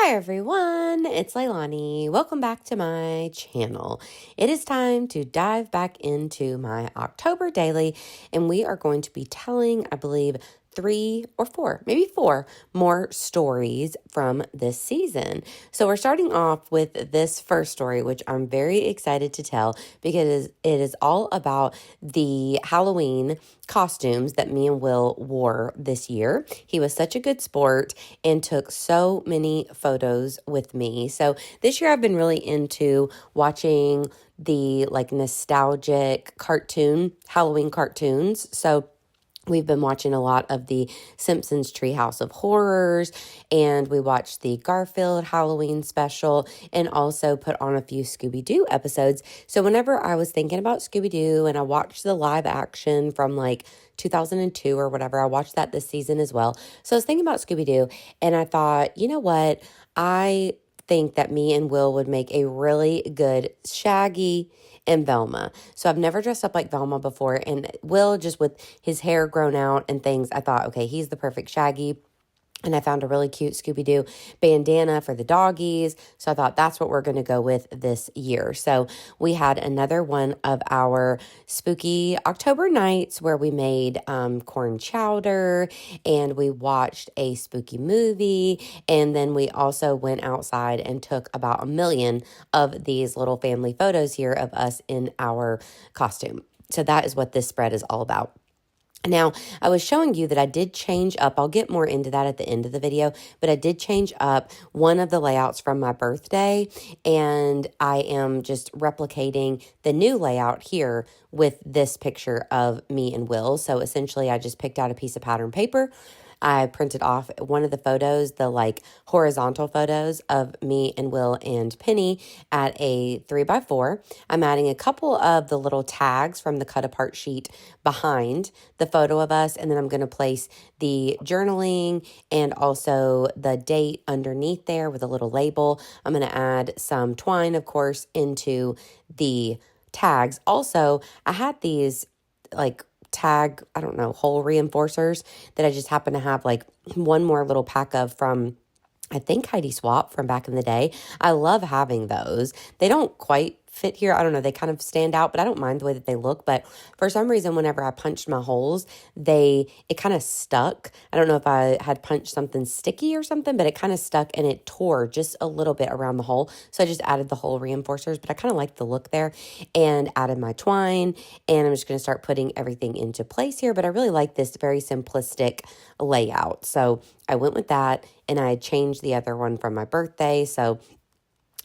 Hi everyone, it's Leilani. Welcome back to my channel. It is time to dive back into my October daily, and we are going to be telling, I believe, 3 or 4, maybe 4 more stories from this season. So we're starting off with this first story, which I'm very excited to tell because it is all about the Halloween costumes that me and Will wore this year. He was such a good sport and took so many photos with me. So this year I've been really into watching the nostalgic Halloween cartoons. So we've been watching a lot of the Simpsons Treehouse of Horrors, and we watched the Garfield Halloween special and also put on a few Scooby-Doo episodes. So whenever I was thinking about Scooby-Doo and I watched the live action from 2002 or whatever, I watched that this season as well. So I was thinking about Scooby-Doo and I thought, you know what? I think that me and Will would make a really good Shaggy and Velma. So I've never dressed up like Velma before, and Will, just with his hair grown out and things, I thought, okay, he's the perfect Shaggy. And I found a really cute Scooby-Doo bandana for the doggies. So I thought that's what we're going to go with this year. So we had another one of our spooky October nights where we made corn chowder and we watched a spooky movie. And then we also went outside and took about 1,000,000 of these little family photos here of us in our costume. So that is what this spread is all about. Now, I was showing you that I did change up. I'll get more into that at the end of the video, but I did change up one of the layouts from my birthday, and I am just replicating the new layout here with this picture of me and Will. So essentially, I just picked out a piece of pattern paper. I printed off one of the photos, the horizontal photos of me and Will and Penny at a 3x4. I'm adding a couple of the little tags from the cut apart sheet behind the photo of us. And then I'm going to place the journaling and also the date underneath there with a little label. I'm going to add some twine, of course, into the tags. Also, I had these tag, I don't know, hole reinforcers that I just happen to have one more little pack of from, I think, Heidi Swap from back in the day. I love having those. They don't quite fit here. I don't know. They kind of stand out, but I don't mind the way that they look. But for some reason, whenever I punched my holes, it kind of stuck. I don't know if I had punched something sticky or something, but it kind of stuck and it tore just a little bit around the hole. So I just added the hole reinforcers, but I kind of like the look there and added my twine. And I'm just going to start putting everything into place here. But I really like this very simplistic layout. So I went with that, and I changed the other one from my birthday. So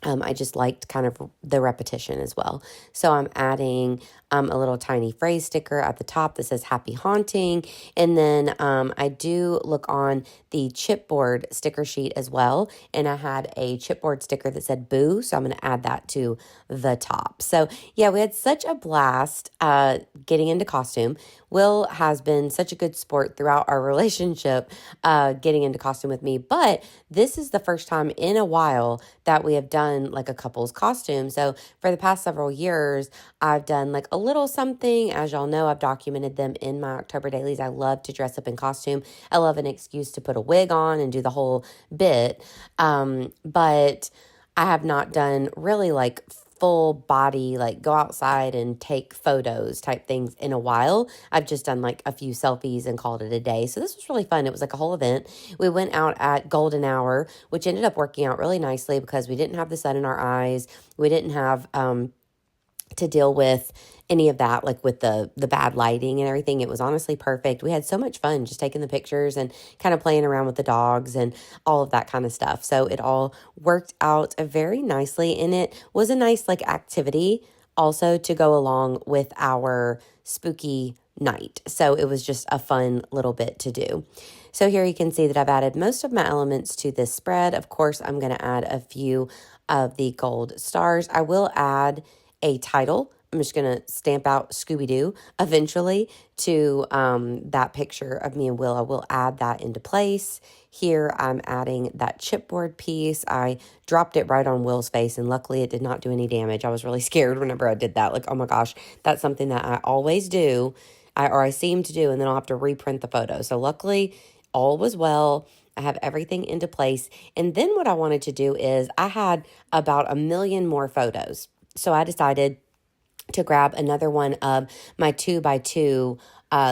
I just liked kind of the repetition as well. So I'm adding a little tiny phrase sticker at the top that says happy haunting. And then I do look on the chipboard sticker sheet as well. And I had a chipboard sticker that said boo. So I'm going to add that to the top. So yeah, we had such a blast getting into costume. Will has been such a good sport throughout our relationship getting into costume with me. But this is the first time in a while that we have done a couple's costume. So for the past several years, I've done a little something. As y'all know, I've documented them in my October dailies. I love to dress up in costume. I love an excuse to put a wig on and do the whole bit. But I have not done really full body, go outside and take photos type things in a while. I've just done a few selfies and called it a day. So this was really fun. It was a whole event. We went out at golden hour, which ended up working out really nicely because we didn't have the sun in our eyes. We didn't have to deal with any of that, with the bad lighting and everything. It was honestly perfect. We had so much fun just taking the pictures and kind of playing around with the dogs and all of that kind of stuff. So it all worked out very nicely, and it was a nice activity also to go along with our spooky night. So it was just a fun little bit to do. So here you can see that I've added most of my elements to this spread. Of course, I'm going to add a few of the gold stars. I will add a title. I'm just going to stamp out Scooby-Doo eventually to that picture of me and Will. I will add that into place. Here I'm adding that chipboard piece. I dropped it right on Will's face, and luckily it did not do any damage. I was really scared whenever I did that. Oh my gosh, that's something that I always do, I seem to do, and then I'll have to reprint the photo. So luckily all was well. I have everything into place. And then what I wanted to do is I had about 1,000,000 more photos. So I decided to grab another one of my 2x2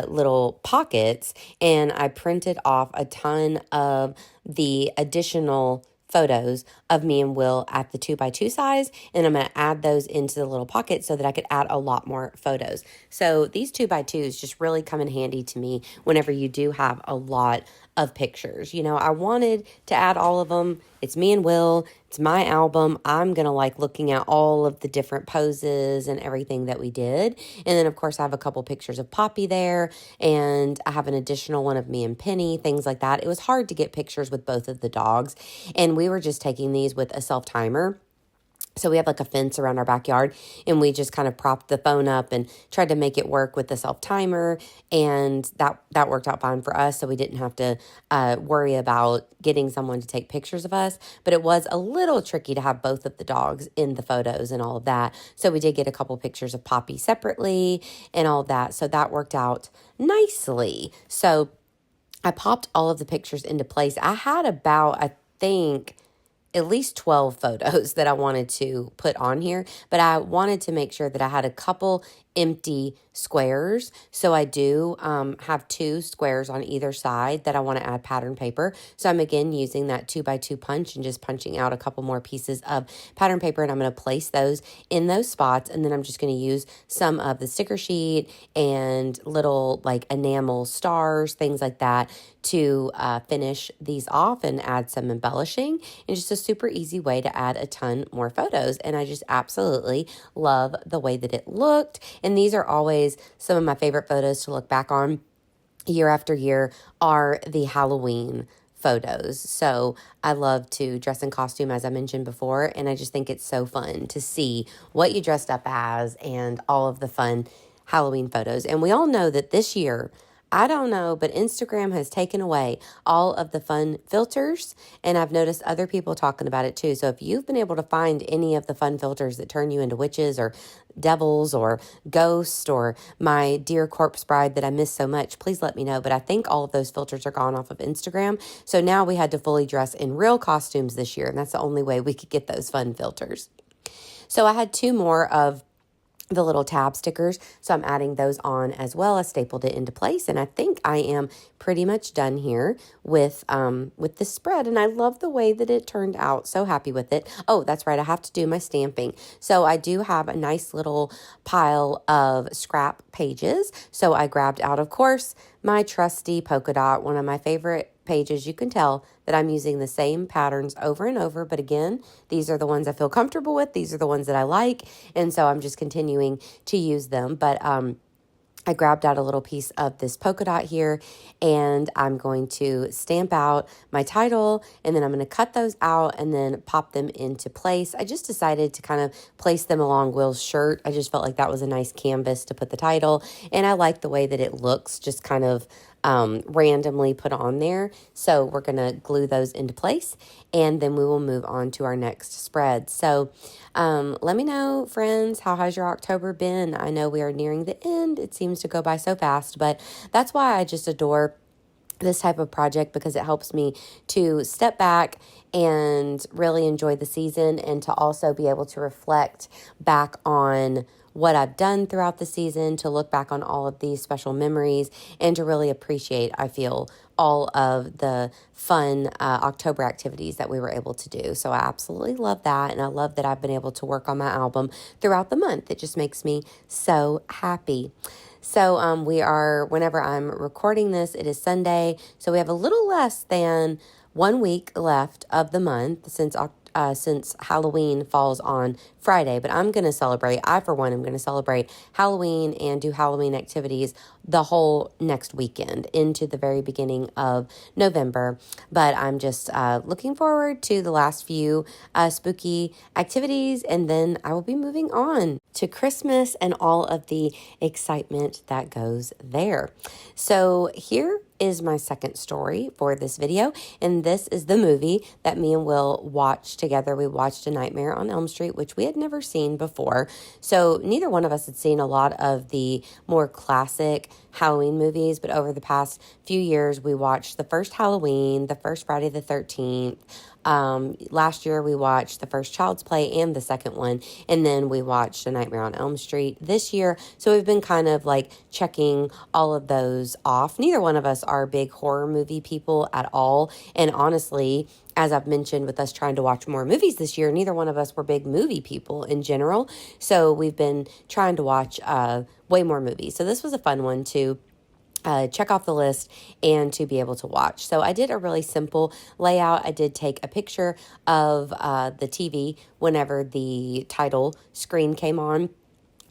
little pockets, and I printed off a ton of the additional photos of me and Will at the 2x2 size, and I'm going to add those into the little pocket so that I could add a lot more photos. So these 2x2s just really come in handy to me whenever you do have a lot of pictures. You know, I wanted to add all of them. It's me and Will. It's my album. I'm going to like looking at all of the different poses and everything that we did. And then, of course, I have a couple pictures of Poppy there, and I have an additional one of me and Penny, things like that. It was hard to get pictures with both of the dogs, and we were just taking these with a self-timer. So we have like a fence around our backyard, and we just kind of propped the phone up and tried to make it work with the self-timer, and that worked out fine for us, so we didn't have to worry about getting someone to take pictures of us. But it was a little tricky to have both of the dogs in the photos and all of that, so we did get a couple pictures of Poppy separately and all of that, so that worked out nicely. So I popped all of the pictures into place. I had about, I think, at least 12 photos that I wanted to put on here, but I wanted to make sure that I had a couple empty squares. So I do have 2 squares on either side that I want to add pattern paper. So I'm again using that 2x2 punch and just punching out a couple more pieces of pattern paper, and I'm going to place those in those spots. And then I'm just going to use some of the sticker sheet and little like enamel stars, things like that, to finish these off and add some embellishing, and just a super easy way to add a ton more photos. And I just absolutely love the way that it looked. And these are always some of my favorite photos to look back on year after year are the Halloween photos. So I love to dress in costume, as I mentioned before, and I just think it's so fun to see what you dressed up as and all of the fun Halloween photos. And we all know that this year, I don't know, but Instagram has taken away all of the fun filters, and I've noticed other people talking about it too. So if you've been able to find any of the fun filters that turn you into witches or devils or ghosts or my dear corpse bride that I miss so much, please let me know. But I think all of those filters are gone off of Instagram. So now we had to fully dress in real costumes this year, and that's the only way we could get those fun filters. So I had 2 more of the little tab stickers, so I'm adding those on as well. I stapled it into place, and I think I am pretty much done here with this spread, and I love the way that it turned out. So happy with it. Oh, that's right, I have to do my stamping. So I do have a nice little pile of scrap pages, so I grabbed out, of course, my trusty polka dot, one of my favorite pages. You can tell that I'm using the same patterns over and over, but again, these are the ones I feel comfortable with. These are the ones that I like, and so I'm just continuing to use them. But I grabbed out a little piece of this polka dot here, and I'm going to stamp out my title, and then I'm going to cut those out and then pop them into place. I just decided to kind of place them along Will's shirt. I just felt like that was a nice canvas to put the title, and I like the way that it looks just kind of randomly put on there. So we're going to glue those into place, and then we will move on to our next spread. So let me know, friends, how has your October been? I know we are nearing the end. It seems to go by so fast, but that's why I just adore this type of project, because it helps me to step back and really enjoy the season, and to also be able to reflect back on what I've done throughout the season, to look back on all of these special memories, and to really appreciate, I feel, all of the fun October activities that we were able to do. So I absolutely love that, and I love that I've been able to work on my album throughout the month. It just makes me so happy. So whenever I'm recording this, it is Sunday, so we have a little less than 1 week left of the month since Halloween falls on Friday, but I'm going to celebrate. I, for one, am going to celebrate Halloween and do Halloween activities the whole next weekend into the very beginning of November. But I'm just looking forward to the last few spooky activities, and then I will be moving on to Christmas and all of the excitement that goes there. So here is my second story for this video, and this is the movie that me and Will watched together. We watched A Nightmare on Elm Street, which we had never seen before. So neither one of us had seen a lot of the more classic Halloween movies, but over the past few years, we watched the first Halloween, the first Friday the 13th. Last year we watched the first Child's Play and the second one, and then we watched A Nightmare on Elm Street this year. So we've been kind of like checking all of those off. Neither one of us are big horror movie people at all. And honestly, as I've mentioned with us trying to watch more movies this year, neither one of us were big movie people in general. So we've been trying to watch way more movies. So this was a fun one to check off the list and to be able to watch. So I did a really simple layout. I did take a picture of the TV whenever the title screen came on.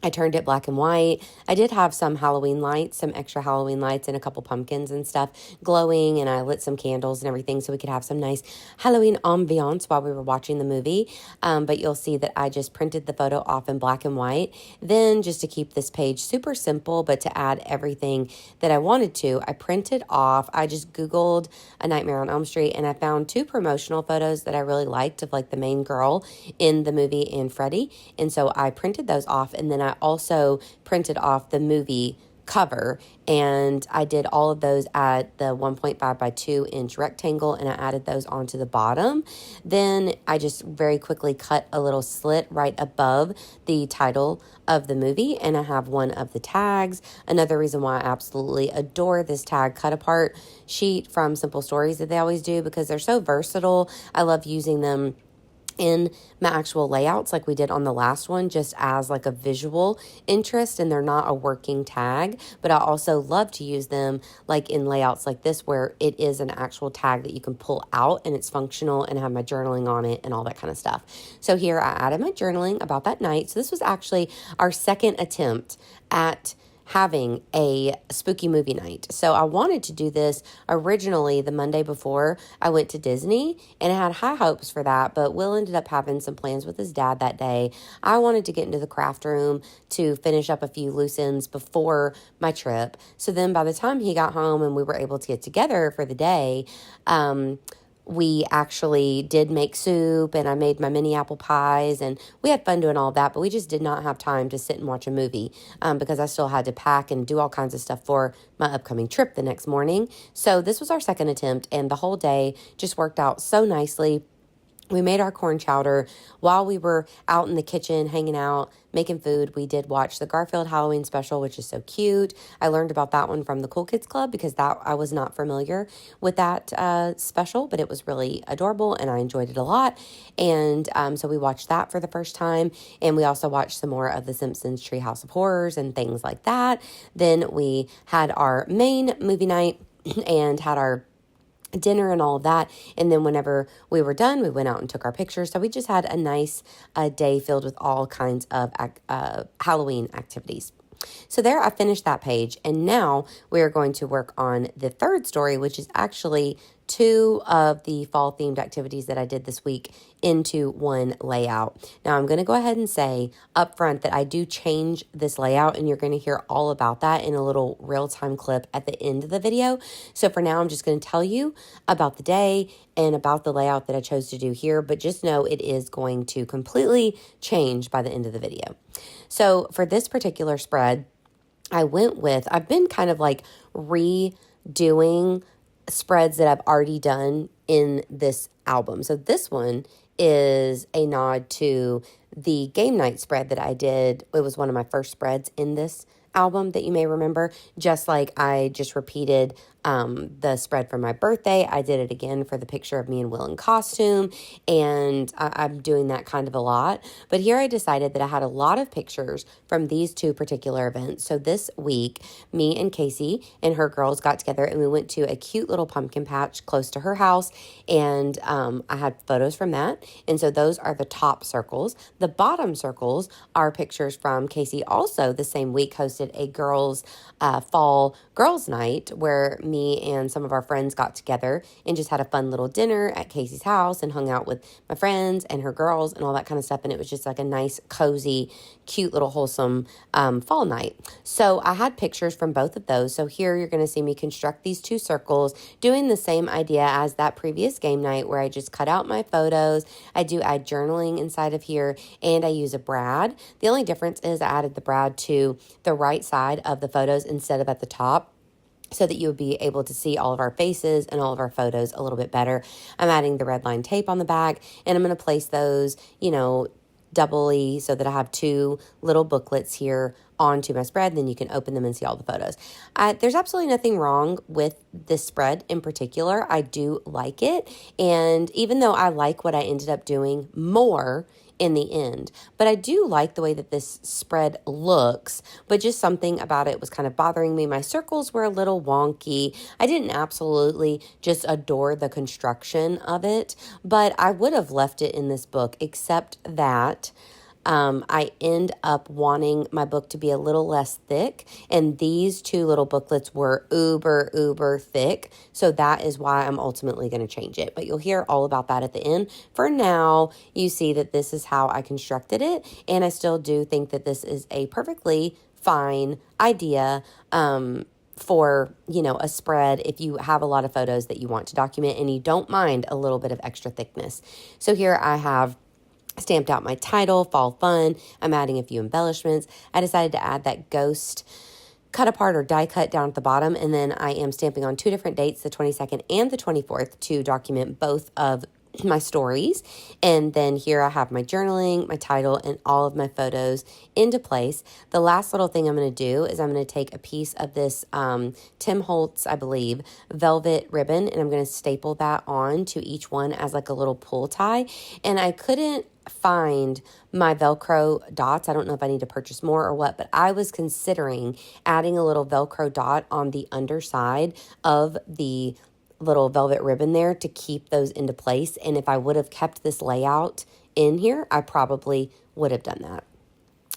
I turned it black and white. I did have some Halloween lights, some extra Halloween lights and a couple pumpkins and stuff glowing, and I lit some candles and everything so we could have some nice Halloween ambiance while we were watching the movie. But you'll see that I just printed the photo off in black and white. Then just to keep this page super simple, but to add everything that I wanted to, I printed off, I just Googled A Nightmare on Elm Street, and I found two promotional photos that I really liked of like the main girl in the movie and Freddy. And so I printed those off, and then I also printed off the movie cover, and I did all of those at the 1.5 by 2 inch rectangle, and I added those onto the bottom. Then I just very quickly cut a little slit right above the title of the movie, and I have one of the tags. Another reason why I absolutely adore this tag cut apart sheet from Simple Stories that they always do, because they're so versatile. I love using them in my actual layouts like we did on the last one, just as like a visual interest, and they're not a working tag, but I also love to use them like in layouts like this where it is an actual tag that you can pull out and it's functional, and have my journaling on it and all that kind of stuff. So here I added my journaling about that night. So this was actually our second attempt at having a spooky movie night. So I wanted to do this originally the Monday before I went to Disney, and I had high hopes for that, but Will ended up having some plans with his dad that day. I wanted to get into the craft room to finish up a few loose ends before my trip. So then by the time he got home and we were able to get together for the day, we actually did make soup, and I made my mini apple pies, and we had fun doing all that, but we just did not have time to sit and watch a movie because I still had to pack and do all kinds of stuff for my upcoming trip the next morning. So this was our second attempt, and the whole day just worked out so nicely. We made our corn chowder while we were out in the kitchen hanging out, making food. We did watch the Garfield Halloween special, which is so cute. I learned about that one from the Cool Kids Club because that I was not familiar with that special, but it was really adorable and I enjoyed it a lot. And so we watched that for the first time, and we also watched some more of The Simpsons Treehouse of Horrors and things like that. Then we had our main movie night and had our dinner and all of that, and then whenever we were done, we went out and took our pictures. So we just had a nice day filled with all kinds of Halloween activities. So there I finished that page, and now we are going to work on the third story, which is actually two of the fall themed activities that I did this week into one layout. Now I'm going to go ahead and say up front that I do change this layout, and you're going to hear all about that in a little real-time clip at the end of the video. So for now, I'm just going to tell you about the day and about the layout that I chose to do here, but just know it is going to completely change by the end of the video. So for this particular spread, I've been kind of like redoing spreads that I've already done in this album. So this one is a nod to the game night spread that I did. It was one of my first spreads in this album that you may remember. Just like I just repeated the spread for my birthday, I did it again for the picture of me and Will in costume, and I'm doing that kind of a lot. But here I decided that I had a lot of pictures from these two particular events. So this week, me and Casey and her girls got together, and we went to a cute little pumpkin patch close to her house, and I had photos from that. And so those are the top circles. The bottom circles are pictures from Casey also the same week hosted a girls' fall girls' night where me and some of our friends got together and just had a fun little dinner at Casey's house and hung out with my friends and her girls and all that kind of stuff. And it was just like a nice, cozy, cute little wholesome fall night. So I had pictures from both of those. So here you're going to see me construct these two circles, doing the same idea as that previous game night where I just cut out my photos. I do add journaling inside of here, and I use a brad. The only difference is I added the brad to the right side of the photos instead of at the top, so that you would be able to see all of our faces and all of our photos a little bit better. I'm adding the red line tape on the back, and I'm going to place those, doubly, so that I have two little booklets here onto my spread, and then you can open them and see all the photos. There's absolutely nothing wrong with this spread in particular. I do like it, and even though I like what I ended up doing more in the end, but I do like the way that this spread looks, but just something about it was kind of bothering me. My circles were a little wonky. I didn't absolutely just adore the construction of it, but I would have left it in this book, except that I end up wanting my book to be a little less thick, and these two little booklets were uber thick, so that is why I'm ultimately going to change it, but you'll hear all about that at the end. For now, you see that this is how I constructed it, and I still do think that this is a perfectly fine idea for, a spread if you have a lot of photos that you want to document and you don't mind a little bit of extra thickness. So here I have stamped out my title, Fall Fun. I'm adding a few embellishments. I decided to add that ghost cut apart or die cut down at the bottom, and then I am stamping on two different dates, the 22nd and the 24th, to document both of my stories. And then here I have my journaling, my title, and all of my photos into place. The last little thing I'm going to do is I'm going to take a piece of this Tim Holtz, I believe, velvet ribbon, and I'm going to staple that on to each one as like a little pull tie. And I couldn't find my Velcro dots. I don't know if I need to purchase more or what, but I was considering adding a little Velcro dot on the underside of the little velvet ribbon there to keep those into place. And if I would have kept this layout in here, I probably would have done that.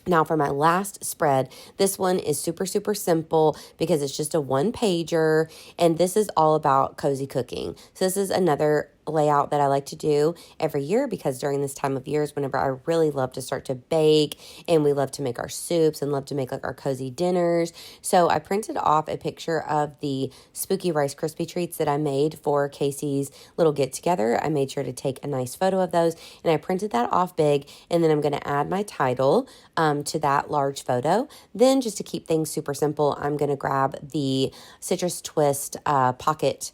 Now for my last spread, this one is super simple because it's just a one pager, and this is all about cozy cooking. So this is another layout that I like to do every year, because during this time of year is whenever I really love to start to bake, and we love to make our soups and love to make like our cozy dinners. So I printed off a picture of the spooky Rice Krispie treats that I made for Casey's little get together. I made sure to take a nice photo of those, and I printed that off big, and then I'm going to add my title to that large photo. Then, just to keep things super simple, I'm going to grab the Citrus Twist pocket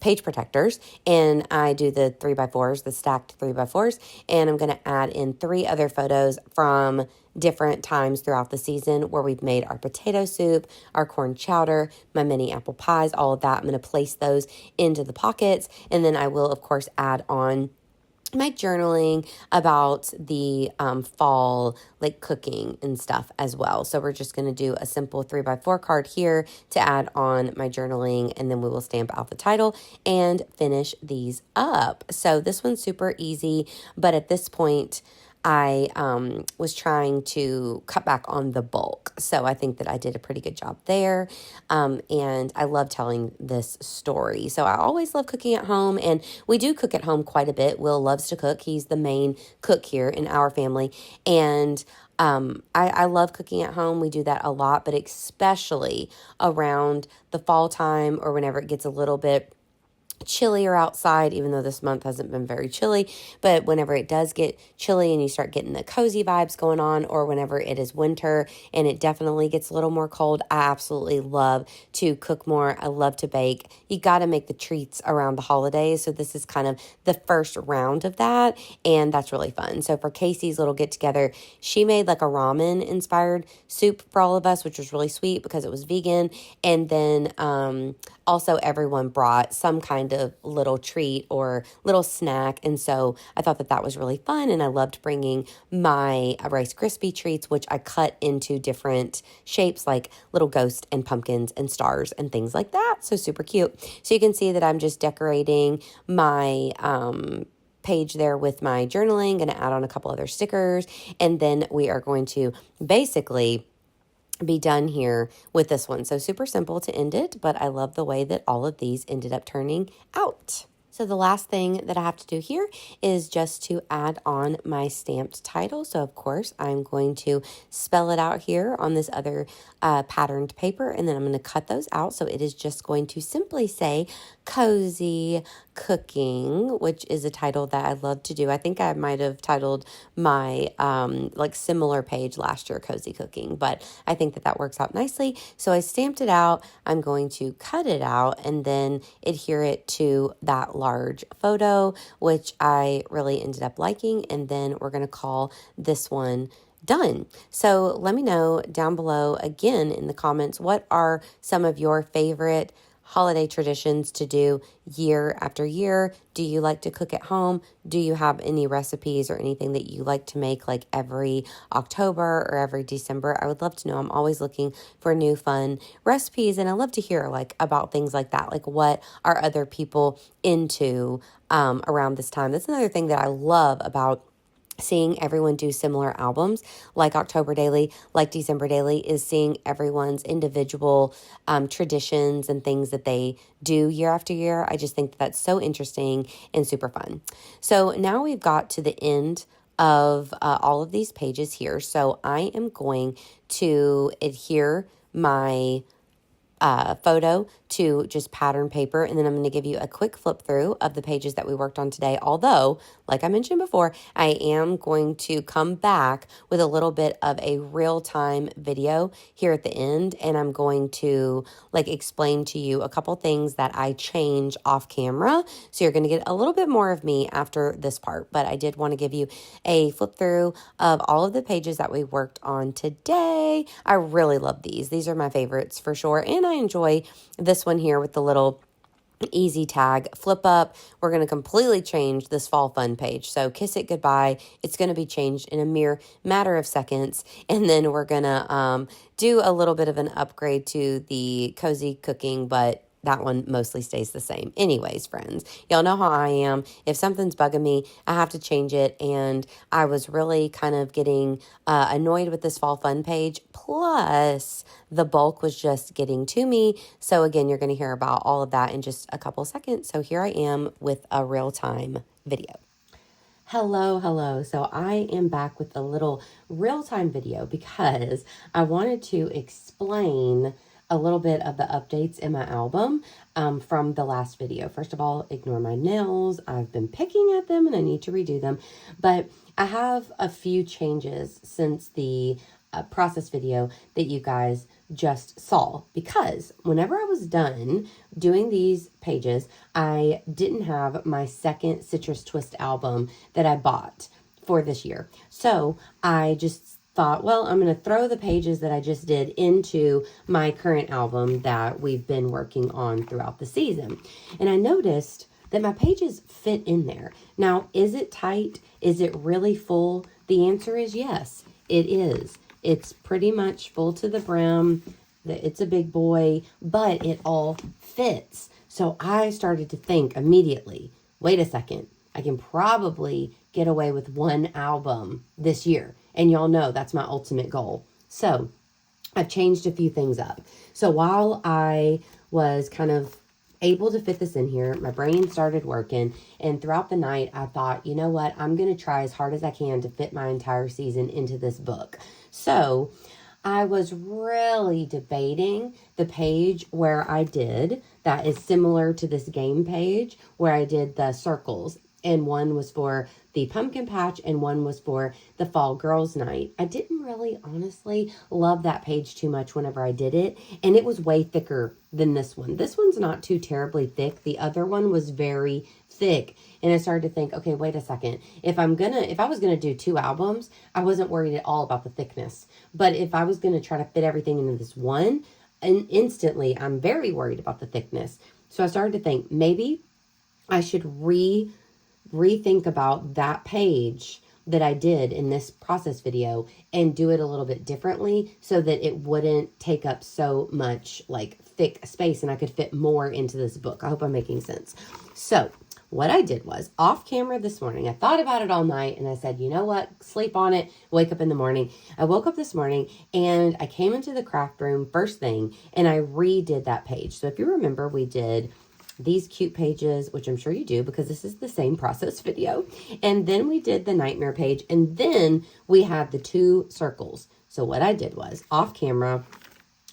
page protectors, and I do the 3x4s, the stacked 3x4s, and I'm going to add in 3 other photos from different times throughout the season where we've made our potato soup, our corn chowder, my mini apple pies, all of that. I'm going to place those into the pockets, and then I will, of course, add on my journaling about the fall like cooking and stuff as well. So we're just going to do a simple 3x4 card here to add on my journaling, and then we will stamp out the title and finish these up. So this one's super easy, but at this point I was trying to cut back on the bulk. So I think that I did a pretty good job there. And I love telling this story. So I always love cooking at home, and we do cook at home quite a bit. Will loves to cook. He's the main cook here in our family. And I love cooking at home. We do that a lot, but especially around the fall time or whenever it gets a little bit chillier outside, even though this month hasn't been very chilly, but whenever it does get chilly and you start getting the cozy vibes going on, or whenever it is winter and it definitely gets a little more cold, I absolutely love to cook more. I love to bake. You got to make the treats around the holidays. So this is kind of the first round of that, and that's really fun. So for Casey's little get together, she made like a ramen inspired soup for all of us, which was really sweet because it was vegan. And then also everyone brought some kind of little treat or little snack. And so I thought that that was really fun. And I loved bringing my Rice Krispie treats, which I cut into different shapes like little ghosts and pumpkins and stars and things like that. So super cute. So you can see that I'm just decorating my page there with my journaling, going to add on a couple other stickers. And then we are going to basically be done here with this one. So super simple to end it, but I love the way that all of these ended up turning out. So the last thing that I have to do here is just to add on my stamped title. So of course I'm going to spell it out here on this other patterned paper, and then I'm going to cut those out. So it is just going to simply say Cozy Cooking, which is a title that I love to do. I think I might have titled my like similar page last year, Cozy Cooking, but I think that works out nicely. So I stamped it out. I'm going to cut it out and then adhere it to that large photo, which I really ended up liking. And then we're going to call this one done. So let me know down below again in the comments, what are some of your favorite holiday traditions to do year after year? Do you like to cook at home? Do you have any recipes or anything that you like to make like every October or every December? I would love to know. I'm always looking for new fun recipes, and I love to hear like about things like that. Like, what are other people into around this time? That's another thing that I love about seeing everyone do similar albums like October Daily, like December Daily, is seeing everyone's individual traditions and things that they do year after year. I just think that's so interesting and super fun. So now we've got to the end of all of these pages here. So I am going to adhere my photo to just pattern paper, and then I'm going to give you a quick flip through of the pages that we worked on today. Although, like I mentioned before, I am going to come back with a little bit of a real-time video here at the end, and I'm going to like explain to you a couple things that I change off camera. So you're going to get a little bit more of me after this part, but I did want to give you a flip through of all of the pages that we worked on today. I really love these. These are my favorites for sure, and I enjoy this one here with the little easy tag flip up. We're going to completely change this fall fun page. So kiss it goodbye. It's going to be changed in a mere matter of seconds. And then we're going to do a little bit of an upgrade to the Cozy Cooking, but that one mostly stays the same. Anyways, friends, y'all know how I am. If something's bugging me, I have to change it. And I was really kind of getting annoyed with this fall fun page. Plus, the bulk was just getting to me. So again, you're going to hear about all of that in just a couple seconds. So here I am with a real-time video. Hello. So I am back with a little real-time video because I wanted to explain a little bit of the updates in my album from the last video. First of all, ignore my nails. I've been picking at them and I need to redo them. But I have a few changes since the process video that you guys just saw, because whenever I was done doing these pages, I didn't have my second Citrus Twist album that I bought for this year. So I just thought, well, I'm going to throw the pages that I just did into my current album that we've been working on throughout the season. And I noticed that my pages fit in there. Now, is it tight? Is it really full? The answer is yes, it is. It's pretty much full to the brim. It's a big boy, but it all fits. So I started to think immediately, wait a second, I can probably get away with one album this year. And y'all know that's my ultimate goal. So I've changed a few things up. So while I was kind of able to fit this in here, my brain started working. And throughout the night, I thought, you know what? I'm going to try as hard as I can to fit my entire season into this book. So I was really debating the page where I did, that is similar to this game page, where I did the circles. And one was for the pumpkin patch and one was for the fall girls night. I didn't really honestly love that page too much whenever I did it. And it was way thicker than this one. This one's not too terribly thick. The other one was very thick. And I started to think, okay, wait a second. If I was going to do 2 albums, I wasn't worried at all about the thickness. But if I was going to try to fit everything into this one, and instantly I'm very worried about the thickness. So I started to think maybe I should rethink about that page that I did in this process video and do it a little bit differently so that it wouldn't take up so much like thick space and I could fit more into this book. I hope I'm making sense. So what I did was off camera this morning, I thought about it all night and I said, you know what, sleep on it, wake up in the morning. I woke up this morning and I came into the craft room first thing and I redid that page. So if you remember, we did these cute pages, which I'm sure you do because this is the same process video. And then we did the nightmare page and then we had the 2 circles. So what I did was off camera,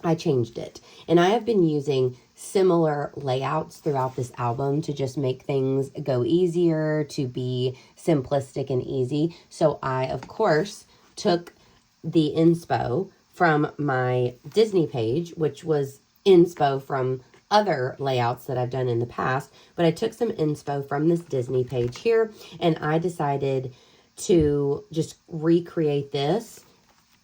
I changed it. And I have been using similar layouts throughout this album to just make things go easier, to be simplistic and easy. So I, of course, took the inspo from my Disney page, which was inspo from other layouts that I've done in the past, but I took some inspo from this Disney page here, and I decided to just recreate this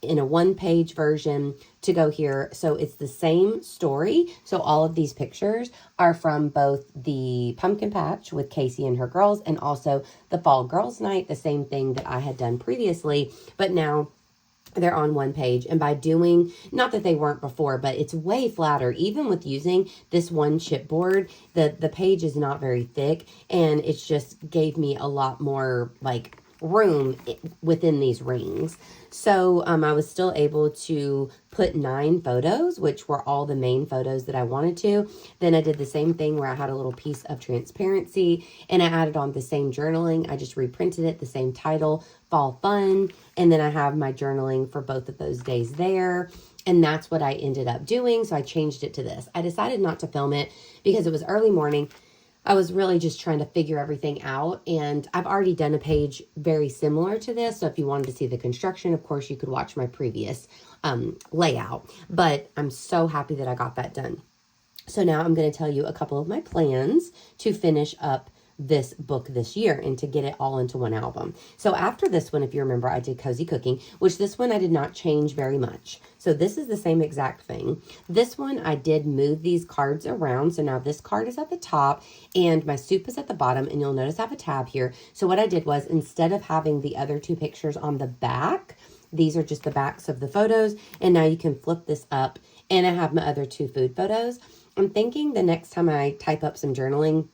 in a 1-page version to go here. So it's the same story. So all of these pictures are from both the pumpkin patch with Casey and her girls and also the fall girls night, the same thing that I had done previously, but now they're on 1 page. And by doing, not that they weren't before, but it's way flatter. Even with using this one chipboard, the page is not very thick and it's just gave me a lot more like room within these rings. So I was still able to put 9 photos, which were all the main photos that I wanted to. Then I did the same thing where I had a little piece of transparency and I added on the same journaling. I just reprinted it, the same title, Fall Fun. And then I have my journaling for both of those days there. And that's what I ended up doing. So I changed it to this. I decided not to film it because it was early morning. I was really just trying to figure everything out, and I've already done a page very similar to this. So if you wanted to see the construction, of course, you could watch my previous layout, but I'm so happy that I got that done. So now I'm going to tell you a couple of my plans to finish up this book this year and to get it all into one album. So after this one, if you remember, I did Cozy Cooking, which this one I did not change very much. So this is the same exact thing. This one I did move these cards around. So now this card is at the top and my soup is at the bottom, and you'll notice I have a tab here. So what I did was, instead of having the other 2 pictures on the back, these are just the backs of the photos. And now you can flip this up and I have my other 2 food photos. I'm thinking the next time I type up some journaling,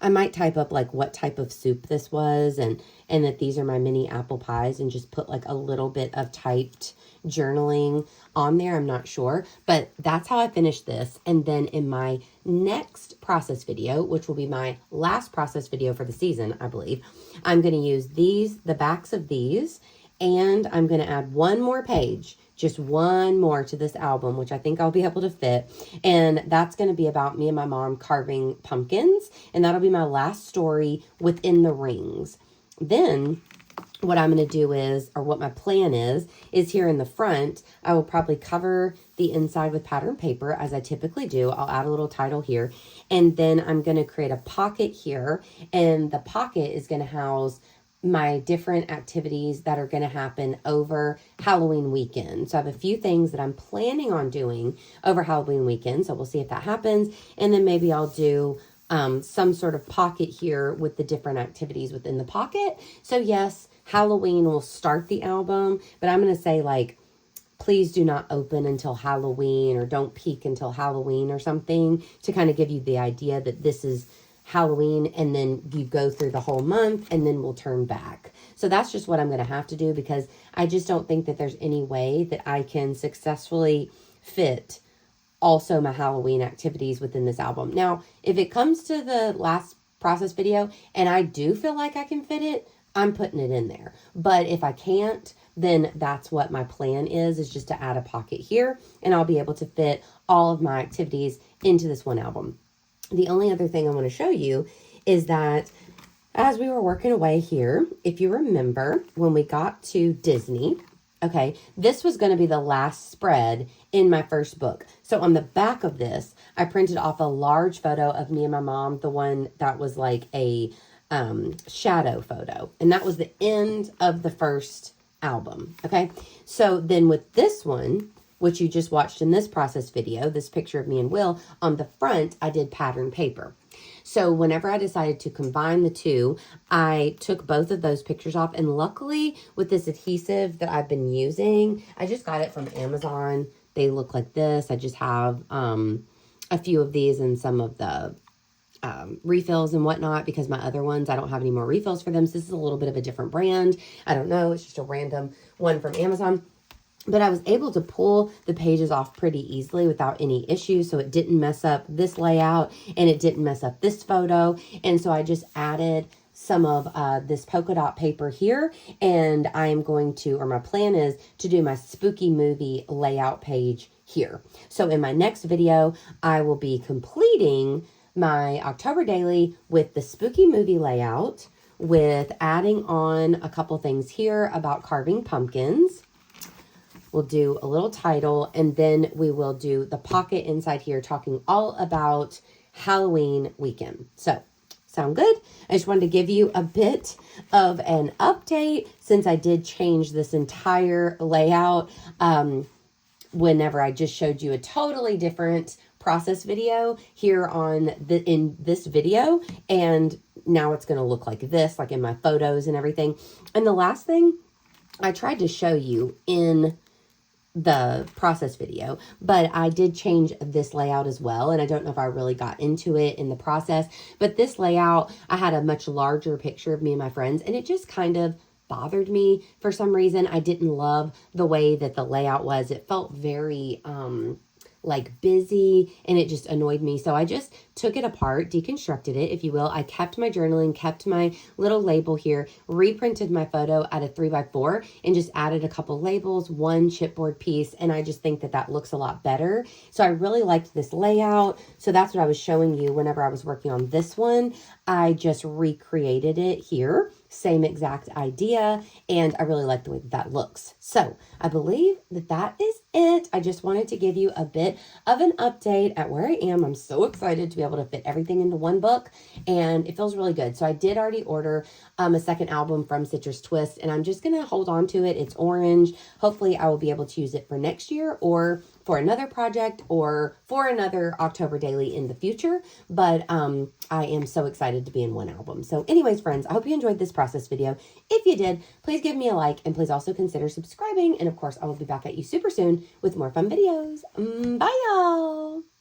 I might type up like what type of soup this was and that these are my mini apple pies and just put like a little bit of typed journaling on there. I'm not sure, but that's how I finished this. And then in my next process video, which will be my last process video for the season, I believe, I'm going to use the backs of these, and I'm going to add 1 more page, just 1 more to this album, which I think I'll be able to fit. And that's going to be about me and my mom carving pumpkins. And that'll be my last story within the rings. Then what I'm going to do is, or what my plan is here in the front, I will probably cover the inside with pattern paper as I typically do. I'll add a little title here. And then I'm going to create a pocket here. And the pocket is going to house my different activities that are going to happen over Halloween weekend. So I have a few things that I'm planning on doing over Halloween weekend. So we'll see if that happens. And then maybe I'll do some sort of pocket here with the different activities within the pocket. So yes, Halloween will start the album, but I'm going to say like, please do not open until Halloween, or don't peek until Halloween or something, to kind of give you the idea that this is Halloween, and then you go through the whole month and then we'll turn back. So that's just what I'm going to have to do, because I just don't think that there's any way that I can successfully fit also my Halloween activities within this album. Now, if it comes to the last process video and I do feel like I can fit it, I'm putting it in there. But if I can't, then that's what my plan is just to add a pocket here, and I'll be able to fit all of my activities into this one album. The only other thing I want to show you is that as we were working away here, if you remember when we got to Disney, okay, this was going to be the last spread in my first book. So on the back of this, I printed off a large photo of me and my mom, the one that was like a shadow photo. And that was the end of the first album. Okay. So then with this one, which you just watched in this process video, this picture of me and Will, on the front, I did pattern paper. So whenever I decided to combine the 2, I took both of those pictures off. And luckily, with this adhesive that I've been using, I just got it from Amazon. They look like this. I just have a few of these and some of the refills and whatnot, because my other ones, I don't have any more refills for them. So this is a little bit of a different brand. I don't know. It's just a random one from Amazon. But I was able to pull the pages off pretty easily without any issues. So it didn't mess up this layout and it didn't mess up this photo. And so I just added some of this polka dot paper here, and I'm going to, or my plan is to do my spooky movie layout page here. So in my next video, I will be completing my October daily with the spooky movie layout, with adding on a couple things here about carving pumpkins. We'll do a little title, and then we will do the pocket inside here talking all about Halloween weekend. So sound good? I just wanted to give you a bit of an update since I did change this entire layout whenever I just showed you a totally different process video here in this video, and now it's going to look like this, like in my photos and everything. And the last thing I tried to show you in the process video, but I did change this layout as well, and I don't know if I really got into it in the process, but this layout, I had a much larger picture of me and my friends, and it just kind of bothered me for some reason. I didn't love the way that the layout was. It felt very like busy, and it just annoyed me. So I just took it apart, deconstructed it, if you will. I kept my journaling, kept my little label here, reprinted my photo at a 3x4, and just added a couple labels, one chipboard piece, and I just think that that looks a lot better. So I really liked this layout. So that's what I was showing you whenever I was working on this one. I just recreated it here. Same exact idea, and I really like the way that looks. So I believe that that is it. I just wanted to give you a bit of an update at where I am. I'm so excited to be able to fit everything into one book, and it feels really good. So I did already order a second album from Citrus Twist, and I'm just going to hold on to it. It's orange. Hopefully I will be able to use it for next year, or for another project, or for another October daily in the future. But I am so excited to be in one album. So anyways, friends, I hope you enjoyed this process video. If you did, please give me a like, and please also consider subscribing. And of course, I will be back at you super soon with more fun videos. Bye, y'all.